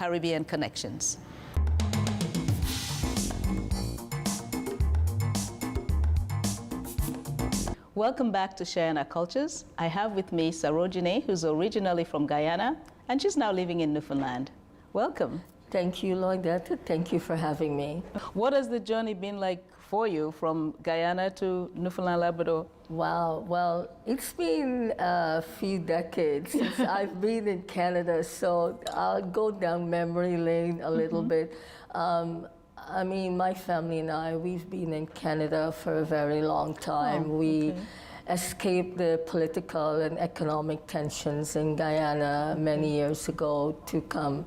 Caribbean Connections. Welcome back to Sharing Our Cultures. I have with me Sarajini, who's originally from Guyana, and she's now living in Newfoundland. Welcome. Thank you, Lloydetta. Thank you for having me. What has the journey been like for you from Guyana to Newfoundland, Labrador? Wow. Well, it's been a few decades since I've been in Canada, so I'll go down memory lane a little bit. I mean, my family and I, we've been in Canada for a very long time. We escaped the political and economic tensions in Guyana many years ago to come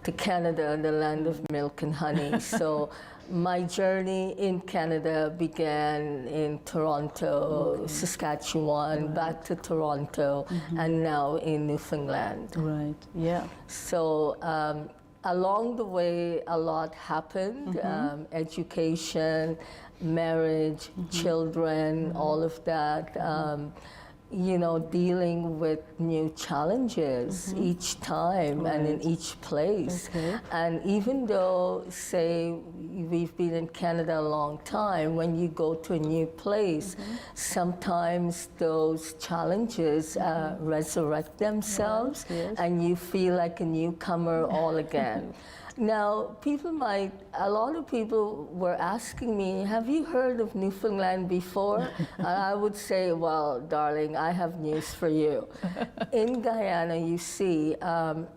to Canada, the land of milk and honey. So my journey in Canada began in Toronto, Saskatchewan, back to Toronto, and now in Newfoundland. Right, yeah. So along the way, a lot happened, education, marriage, children, all of that. You know, dealing with new challenges each time and in each place. And even though, say, we've been in Canada a long time, when you go to a new place, sometimes those challenges resurrect themselves and you feel like a newcomer all again. Now, a lot of people were asking me, have you heard of Newfoundland before? And I would say, well, darling, I have news for you. In Guyana, you see,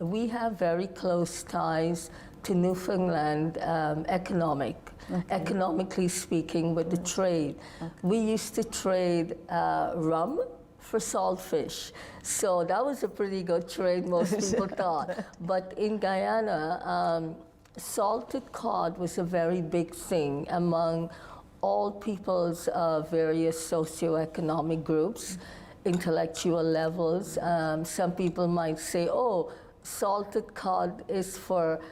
we have very close ties to Newfoundland economically speaking, with the trade. We used to trade rum for saltfish. So that was a pretty good trade, most people thought. But in Guyana, salted cod was a very big thing among all people's various socioeconomic groups, intellectual levels. Some people might say, oh, salted cod is for,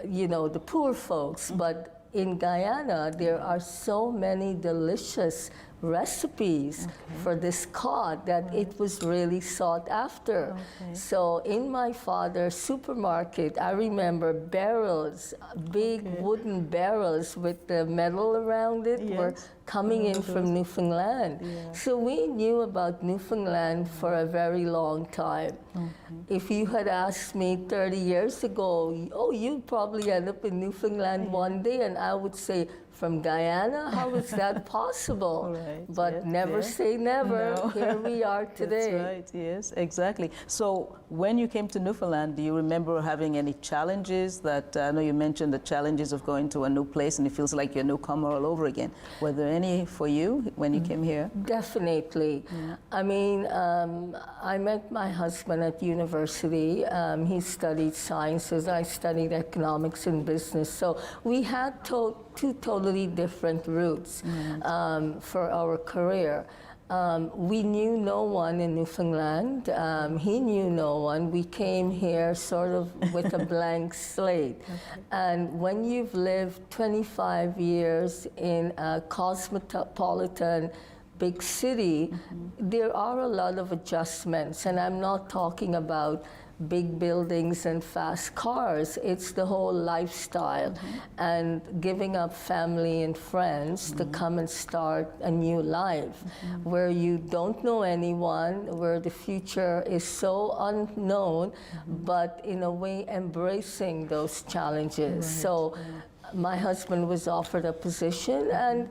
you know, the poor folks, but in Guyana, there are so many delicious recipes for this cod that it was really sought after. So in my father's supermarket, I remember barrels, big wooden barrels with the metal around it were coming in from Newfoundland. So we knew about Newfoundland for a very long time. If you had asked me 30 years ago, oh, you'd probably end up in Newfoundland one day, and I would say, from Guyana? How is that possible? But never say never. No. Here we are today. That's right, yes, exactly. So when you came to Newfoundland, do you remember having any challenges that, I know you mentioned the challenges of going to a new place and it feels like you're a newcomer all over again. Were there any for you when you came here? Definitely. I mean, I met my husband at university. He studied sciences. I studied economics and business. So we had two totally different routes for our career. We knew no one in Newfoundland. He knew no one. We came here sort of with a blank slate. And when you've lived 25 years in a cosmopolitan big city, there are a lot of adjustments. And I'm not talking about big buildings and fast cars. It's the whole lifestyle and giving up family and friends to come and start a new life where you don't know anyone, where the future is so unknown, but in a way embracing those challenges. So my husband was offered a position, and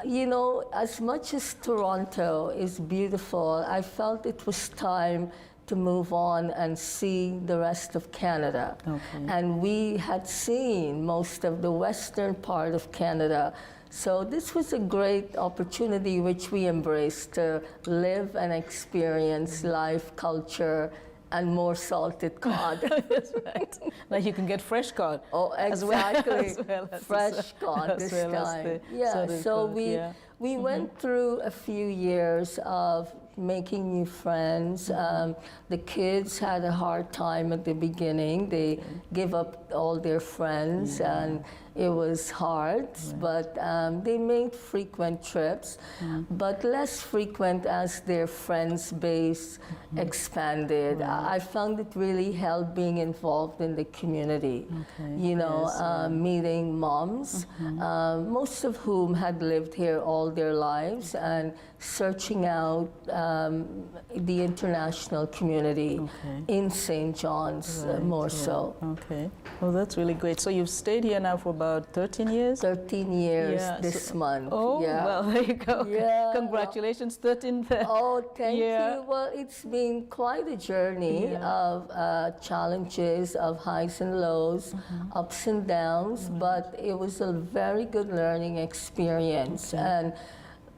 you know, as much as Toronto is beautiful, I felt it was time to move on and see the rest of Canada. And we had seen most of the western part of Canada. So this was a great opportunity which we embraced to live and experience life, culture, and more salted cod. That's right. Now you can get fresh cod. Oh, exactly. As well as fresh cod this time. Yeah, so we went through a few years of making new friends. The kids had a hard time at the beginning. They gave up all their friends, and it was hard, but they made frequent trips, but less frequent as their friends base expanded. I found it really helped being involved in the community, you know, meeting moms, most of whom had lived here all their lives, and searching out the international community in St. John's more so. Okay. Well, that's really great. So you've stayed here now for about 13 years? 13 years this month. Oh, well, there you go. Yeah, Congratulations, 13th. Oh, thank you. Well, it's been quite a journey of challenges, of highs and lows, ups and downs, but it was a very good learning experience. And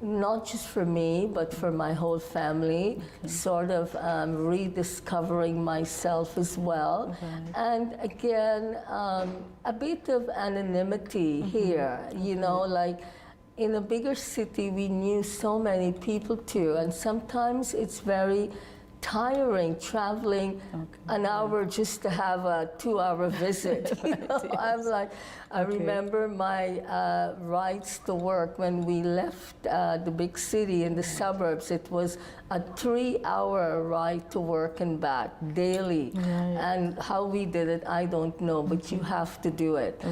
not just for me, but for my whole family, sort of rediscovering myself as well. And again, a bit of anonymity here, you know, like in a bigger city, we knew so many people too, and sometimes it's very tiring traveling an hour just to have a 2-hour visit. You know? I'm like, I remember my rides to work when we left the big city in the suburbs. It was a 3-hour ride to work and back daily. And how we did it, I don't know, but you have to do it.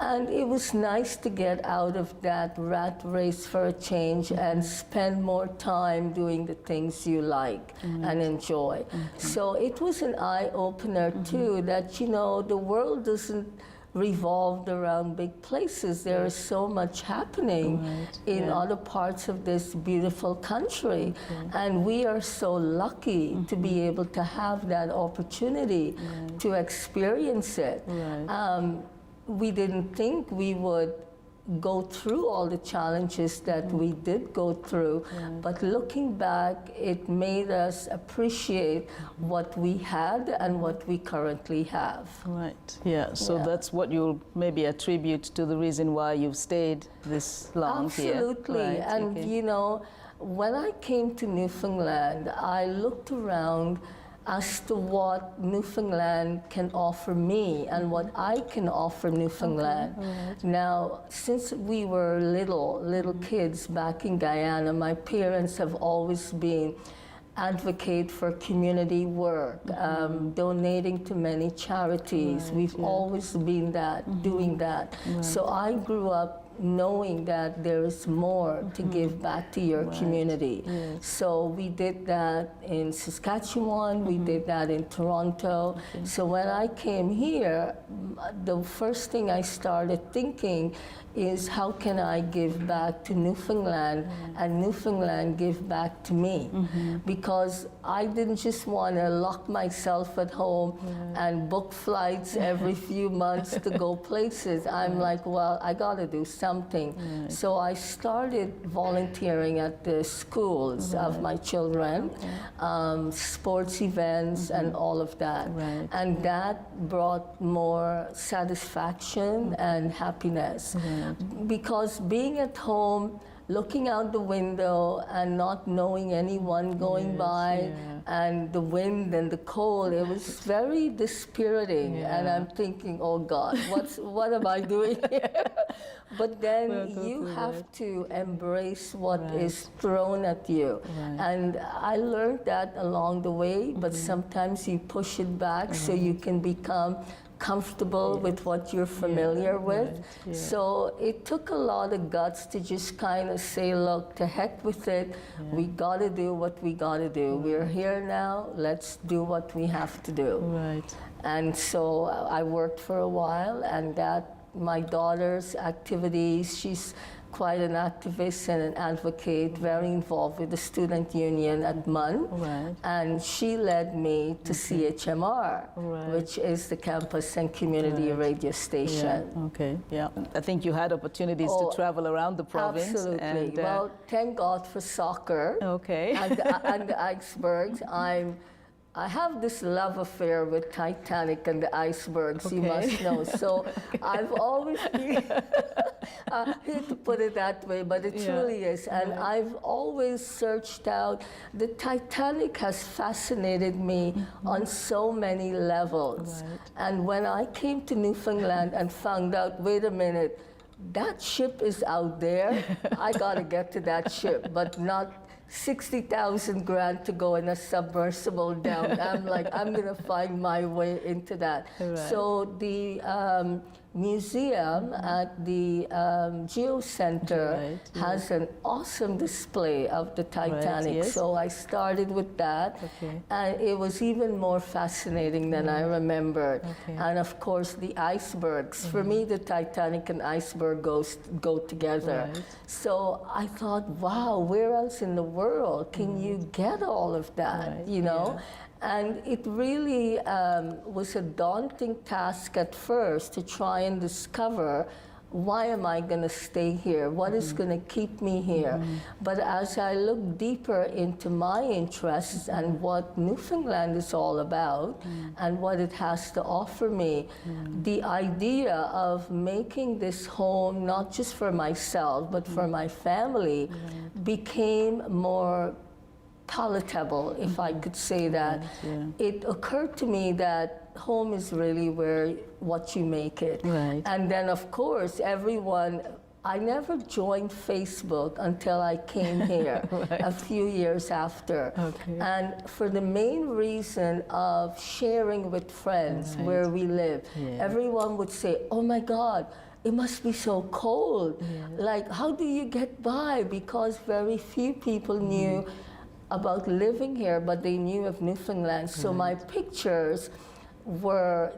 And it was nice to get out of that rat race for a change and spend more time doing the things you like and enjoy. So it was an eye-opener too, that, you know, the world doesn't revolve around big places. There is so much happening in other parts of this beautiful country. And we are so lucky to be able to have that opportunity to experience it. We didn't think we would go through all the challenges that we did go through, but looking back, it made us appreciate what we had and what we currently have. So that's what you'll maybe attribute to the reason why you've stayed this long here. Absolutely. And you know, when I came to Newfoundland, I looked around as to what Newfoundland can offer me and what I can offer Newfoundland. Now, since we were little kids back in Guyana, my parents have always been advocate for community work, donating to many charities. We've always been doing that. So I grew up knowing that there is more to give back to your community. So we did that in Saskatchewan, we did that in Toronto. So when I came here, the first thing I started thinking is, how can I give back to Newfoundland and Newfoundland give back to me? Because I didn't just want to lock myself at home and book flights every few months to go places. I'm like, well, I got to do something. So I started volunteering at the schools of my children, sports events and all of that. And that brought more satisfaction and happiness. Because being at home, looking out the window and not knowing anyone going by, and the wind and the cold, it was very dispiriting. And I'm thinking, oh God, what am I doing here? But then you have to embrace what is thrown at you. And I learned that along the way, but sometimes you push it back so you can become comfortable with what you're familiar with. So it took a lot of guts to just kind of say, look, to heck with it. We got to do what we got to do. We're here now. Let's do what we have to do. And so I worked for a while, and that my daughter's activities, she's quite an activist and an advocate, very involved with the student union at MUN. And she led me to CHMR, which is the campus and community radio station. I think you had opportunities to travel around the province. Absolutely. And, well, thank God for soccer and the icebergs. I have this love affair with Titanic and the icebergs, you must know. So I've always been, I hate to put it that way, but it truly is. And I've always searched out, the Titanic has fascinated me on so many levels. And when I came to Newfoundland and found out, wait a minute, that ship is out there, I gotta get to that ship, but not 60,000 grand to go in a submersible down. I'm like, I'm gonna find my way into that. So the museum at the Geo Center has an awesome display of the Titanic. So I started with that, and it was even more fascinating than I remembered. And of course, the icebergs. For me, the Titanic and iceberg go together. So I thought, wow, where else in the world can you get all of that, you know? And it really was a daunting task at first to try and discover, why am I going to stay here? What is going to keep me here? But as I look deeper into my interests and what Newfoundland is all about and what it has to offer me, the idea of making this home not just for myself but for my family became more palatable, if I could say that. It occurred to me that home is really what you make it. And then, of course, everyone, I never joined Facebook until I came here a few years after. And for the main reason of sharing with friends where we live, everyone would say, oh my God, it must be so cold. Like, how do you get by? Because very few people knew about living here, but they knew of Newfoundland. So my pictures were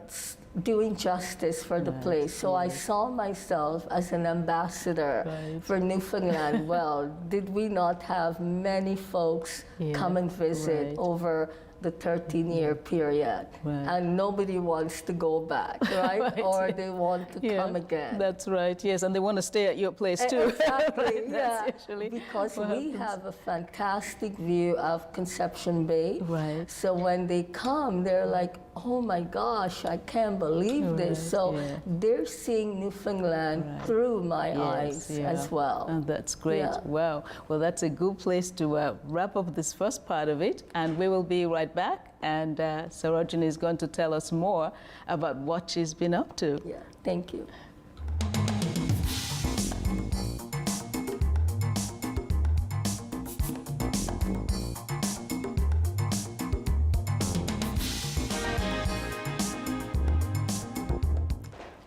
doing justice for the place. So I saw myself as an ambassador for Newfoundland. Well, did we not have many folks come and visit over the 13-year period, and nobody wants to go back, right? Or they want to come again. That's right, yes, and they want to stay at your place too. Exactly, because we have a fantastic view of Conception Bay. So when they come, they're like, oh my gosh, I can't believe this. So they're seeing Newfoundland through my eyes as well. And that's great. Wow. Well, that's a good place to wrap up this first part of it, and we will be right back, and Sarajini is going to tell us more about what she's been up to. Thank you.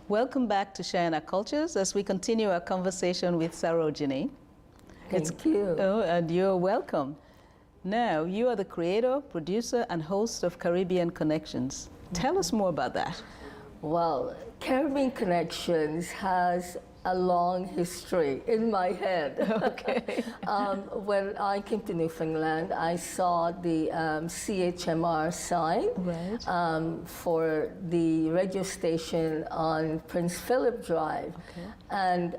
Welcome back to Sharing Our Cultures as we continue our conversation with Sarajini. Thank you. Oh, and you're welcome. Now, you are the creator, producer, and host of Caribbean Connections. Tell us more about that. Well, Caribbean Connections has a long history in my head. When I came to Newfoundland, I saw the CHMR sign for the radio station on Prince Philip Drive. And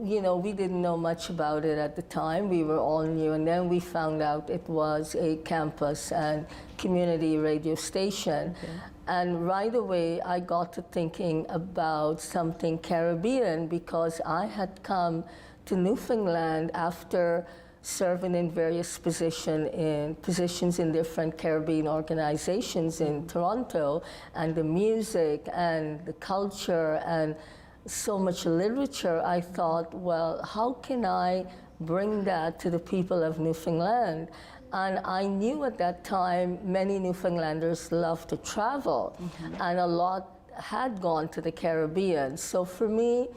you know, we didn't know much about it at the time. We were all new, and then we found out it was a campus and community radio station. And right away, I got to thinking about something Caribbean, because I had come to Newfoundland after serving in various positions in different Caribbean organizations in Toronto, and the music and the culture and so much literature. I thought, well, how can I bring that to the people of Newfoundland? And I knew at that time many Newfoundlanders love to travel, and a lot had gone to the Caribbean. So for me,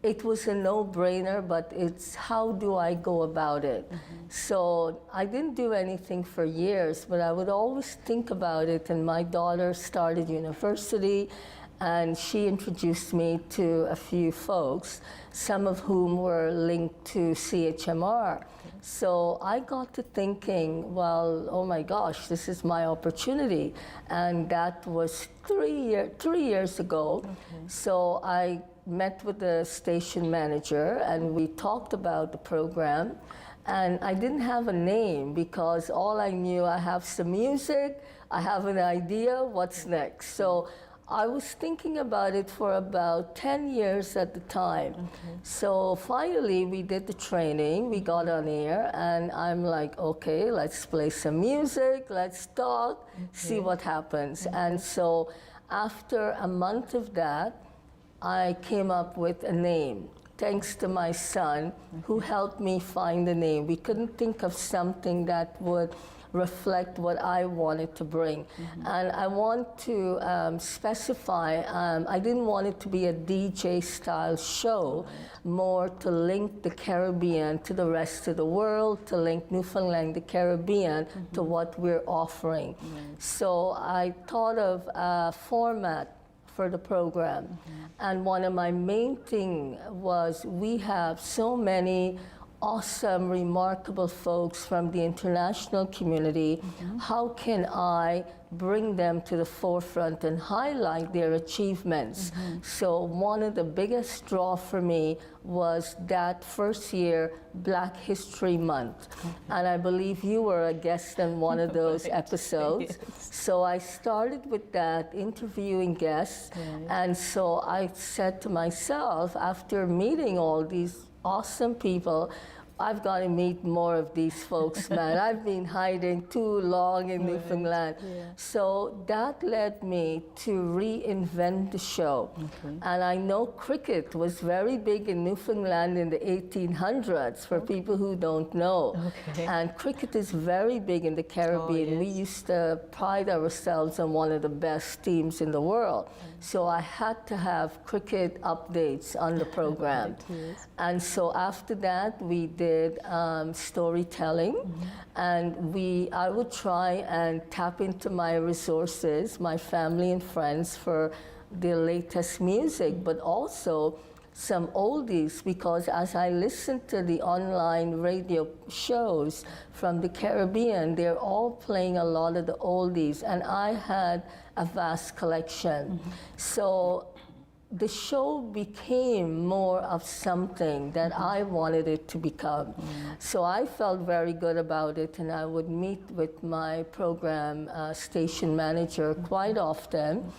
it was a no-brainer, but it's how do I go about it? So I didn't do anything for years, but I would always think about it, and my daughter started university, and she introduced me to a few folks, some of whom were linked to CHMR. So I got to thinking, well, oh my gosh, this is my opportunity. And that was 3 years ago. So I met with the station manager, and we talked about the program. And I didn't have a name, because all I knew, I have some music, I have an idea, what's next? So I was thinking about it for about 10 years at the time. Okay. So finally, we did the training, we got on air, and I'm like, okay, let's play some music, let's talk, see what happens. And so after a month of that, I came up with a name, thanks to my son, who helped me find the name. We couldn't think of something that would reflect what I wanted to bring. And I want to specify, I didn't want it to be a DJ style show, more to link the Caribbean to the rest of the world, to link Newfoundland, the Caribbean, to what we're offering. So I thought of a format for the program. And one of my main things was we have so many awesome, remarkable folks from the international community. How can I bring them to the forefront and highlight their achievements? So one of the biggest draw for me was that first year Black History Month. And I believe you were a guest in one of those episodes. So I started with that, interviewing guests. And so I said to myself, after meeting all these awesome people, I've got to meet more of these folks, man. I've been hiding too long in Newfoundland. So that led me to reinvent the show. And I know cricket was very big in Newfoundland in the 1800s, for people who don't know. And cricket is very big in the Caribbean. We used to pride ourselves on one of the best teams in the world. So I had to have cricket updates on the program. And so after that, we did storytelling, and I would try and tap into my resources, my family and friends, for the latest music, but also some oldies, because as I listened to the online radio shows from the Caribbean, they're all playing a lot of the oldies, and I had a vast collection. So the show became more of something that I wanted it to become. So I felt very good about it, and I would meet with my program station manager quite often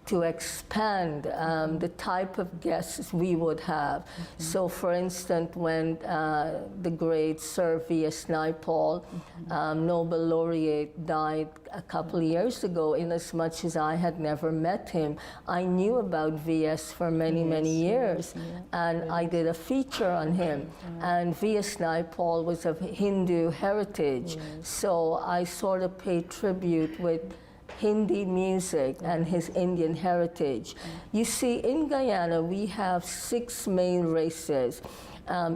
to expand the type of guests we would have. So for instance, when the great Sir V.S. Naipaul, Nobel laureate, died a couple of years ago, in as much as I had never met him, I knew about V.S. for many, many years. And I did a feature on him. And V.S. Naipaul was of Hindu heritage. So I sort of paid tribute with Hindi music and his Indian heritage. You see, in Guyana, we have 6 main races: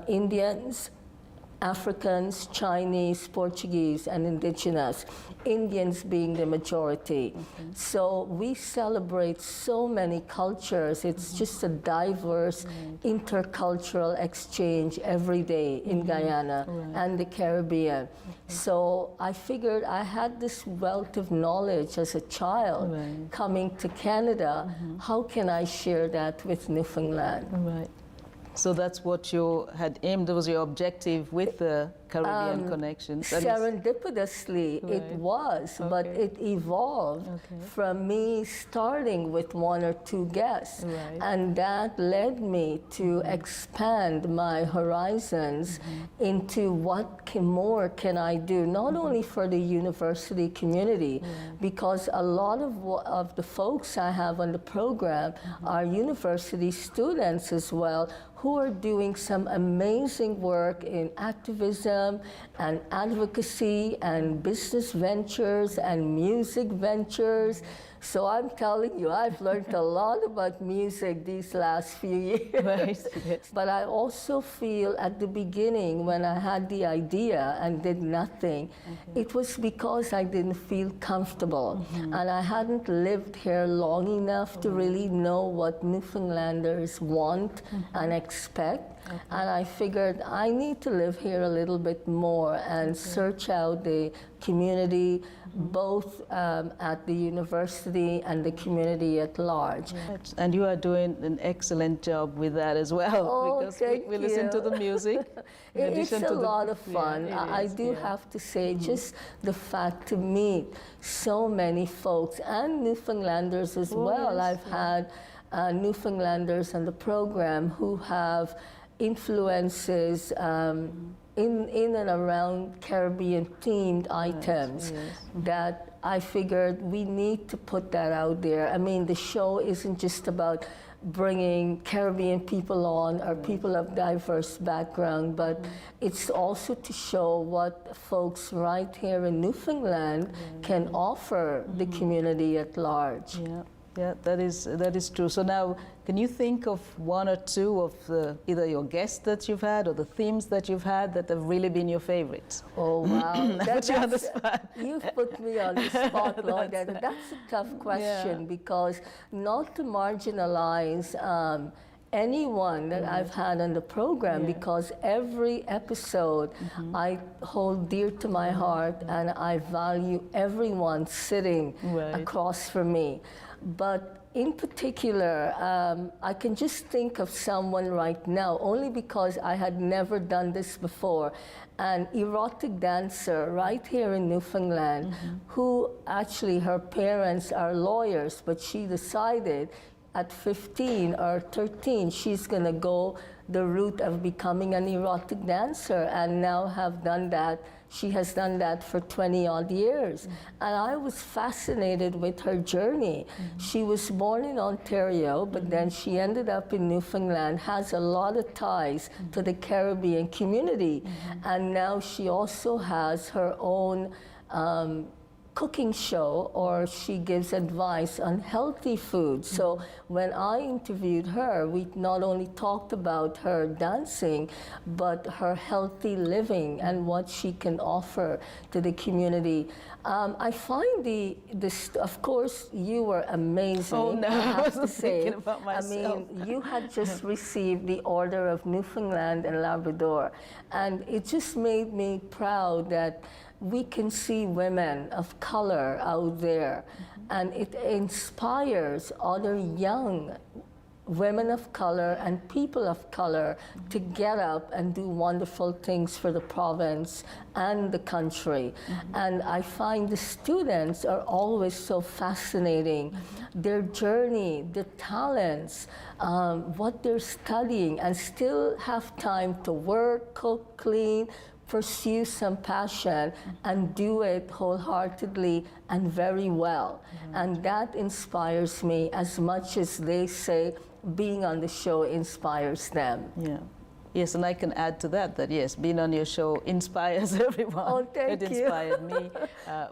Indians, Africans, Chinese, Portuguese, and indigenous, Indians being the majority. So we celebrate so many cultures. It's just a diverse intercultural exchange every day in Guyana and the Caribbean. So I figured I had this wealth of knowledge as a child coming to Canada. How can I share that with Newfoundland? So that's what you had aimed, that was your objective with the Caribbean connection? Serendipitously, it was, but it evolved from me starting with 1 or 2 guests. And that led me to expand my horizons into what more can I do, not only for the university community, because a lot of the folks I have on the program are university students as well, who are doing some amazing work in activism and advocacy and business ventures and music ventures. So I'm telling you, I've learned a lot about music these last few years. But I also feel at the beginning, when I had the idea and did nothing, it was because I didn't feel comfortable. And I hadn't lived here long enough to really know what Newfoundlanders want and expect. And I figured I need to live here a little bit more and search out the community, both at the university and the community at large. Right. And you are doing an excellent job with that as well. Oh, because thank we listen to the music. in It's addition a to the- lot of fun. Yeah, I it is, do yeah. have to say, just the fact to meet so many folks and Newfoundlanders as well. yes, I've had Newfoundlanders on the program who have influences in and around Caribbean themed items that I figured we need to put that out there. I mean, the show isn't just about bringing Caribbean people on or people of diverse background, but it's also to show what folks right here in Newfoundland can offer the community at large. Yeah, yeah, that is true. So now, can you think of one or two of either your guests that you've had or the themes that you've had that have really been your favorites? Oh, wow. Put you on the spot. You've put me on the spot, Lloydetta. That's a tough question because not to marginalize anyone that I've had on the program, because every episode I hold dear to my heart and I value everyone sitting across from me. But in particular, I can just think of someone right now, only because I had never done this before, an erotic dancer right here in Newfoundland, who actually, her parents are lawyers, but she decided at 15 or 13, she's gonna go the route of becoming an erotic dancer, and now have done that. She has done that for 20 odd years. And I was fascinated with her journey. She was born in Ontario, but then she ended up in Newfoundland, has a lot of ties to the Caribbean community. And now she also has her own cooking show, or she gives advice on healthy food. So when I interviewed her, we not only talked about her dancing, but her healthy living and what she can offer to the community. I find of course, you were amazing. Oh no, I have I to was say. thinking about myself. I mean, you had just received the Order of Newfoundland and Labrador, and it just made me proud that we can see women of color out there, and it inspires other young women of color and people of color to get up and do wonderful things for the province and the country. And I find the students are always so fascinating. Their journey, the talents, what they're studying, and still have time to work, cook, clean, pursue some passion and do it wholeheartedly and very well. And that inspires me as much as they say being on the show inspires them. Yeah. Yes, and I can add to that, yes, being on your show inspires everyone. Oh, thank it you. inspired me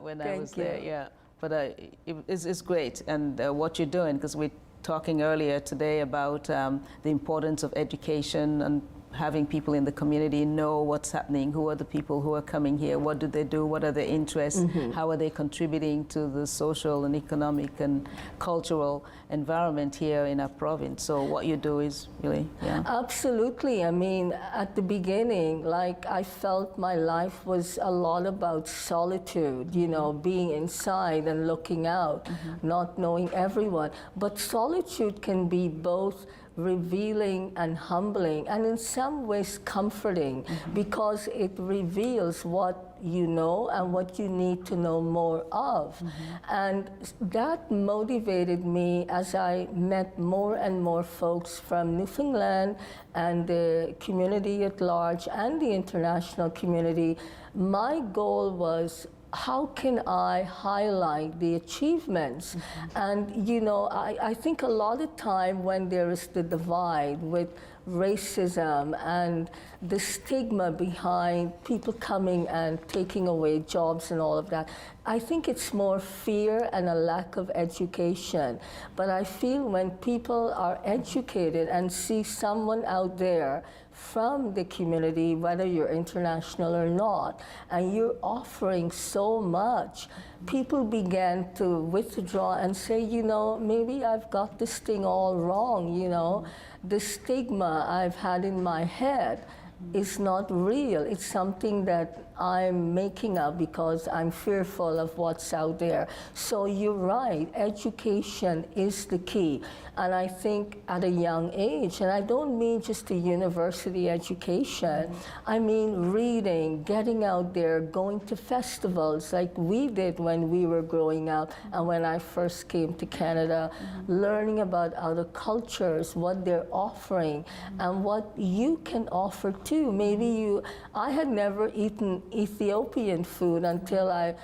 when I was there, yeah. But it's great, and what you're doing, because we're talking earlier today about the importance of education and having people in the community know what's happening, who are the people who are coming here, what do they do, what are their interests, how are they contributing to the social and economic and cultural environment here in our province. So what you do is really, Absolutely. I mean, at the beginning, like, I felt my life was a lot about solitude, you know, being inside and looking out, not knowing everyone. But solitude can be both revealing and humbling, and in some ways comforting, because it reveals what you know and what you need to know more of. And that motivated me as I met more and more folks from Newfoundland and the community at large and the international community. My goal was, how can I highlight the achievements? And you know, I think a lot of time when there is the divide with racism and the stigma behind people coming and taking away jobs and all of that, I think it's more fear and a lack of education. But I feel when people are educated and see someone out there from the community, whether you're international or not, and you're offering so much, people began to withdraw and say, you know, maybe I've got this thing all wrong, you know. The stigma I've had in my head is not real. It's something that I'm making up because I'm fearful of what's out there. So you're right, education is the key. And I think at a young age, and I don't mean just a university education, I mean reading, getting out there, going to festivals like we did when we were growing up and when I first came to Canada, learning about other cultures, what they're offering, and what you can offer too. Maybe I had never eaten Ethiopian food until I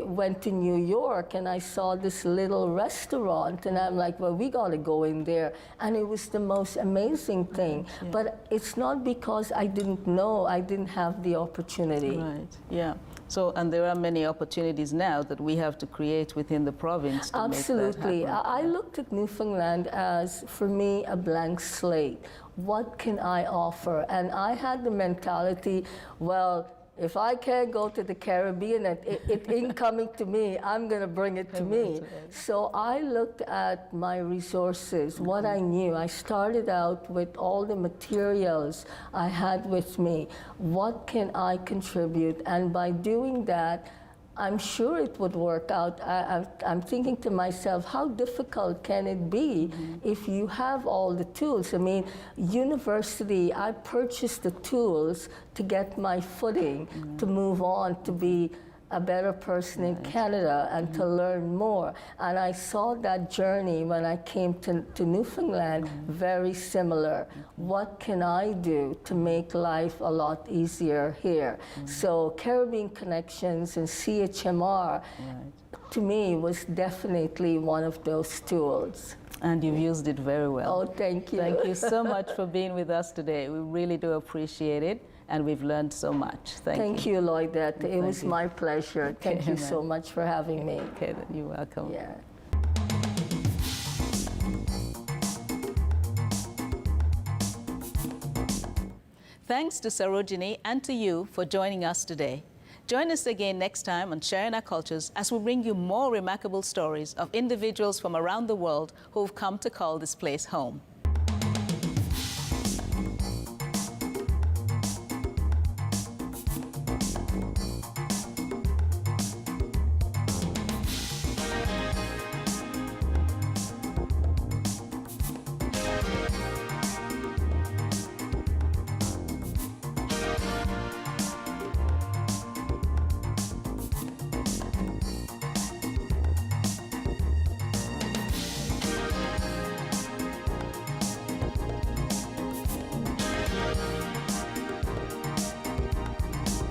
went to New York and I saw this little restaurant and I'm like, well, we gotta go in there. And it was the most amazing thing. Yeah. But it's not because I didn't know, I didn't have the opportunity. Right, yeah. So, and there are many opportunities now that we have to create within the province to Absolutely. make that happen. I looked at Newfoundland as, for me, a blank slate. What can I offer? And I had the mentality, well, if I can't go to the Caribbean and it ain't coming to me, I'm going to bring it to me. So I looked at my resources, what I knew. I started out with all the materials I had with me. What can I contribute? And by doing that, I'm sure it would work out. I'm thinking to myself, how difficult can it be if you have all the tools? I mean, university, I purchased the tools to get my footing, to move on, to be a better person in Canada and to learn more. And I saw that journey when I came to Newfoundland very similar. What can I do to make life a lot easier here? So Caribbean Connections and CHMR, to me, was definitely one of those tools. And you've used it very well. Oh, thank you. Thank you so much for being with us today. We really do appreciate it. And we've learned so much. Thank you. Thank you, Lloydetta. It was my pleasure. Thank you so much for having me. Okay, then you're welcome. Yeah. Thanks to Sarojini and to you for joining us today. Join us again next time on Sharing Our Cultures as we bring you more remarkable stories of individuals from around the world who have come to call this place home.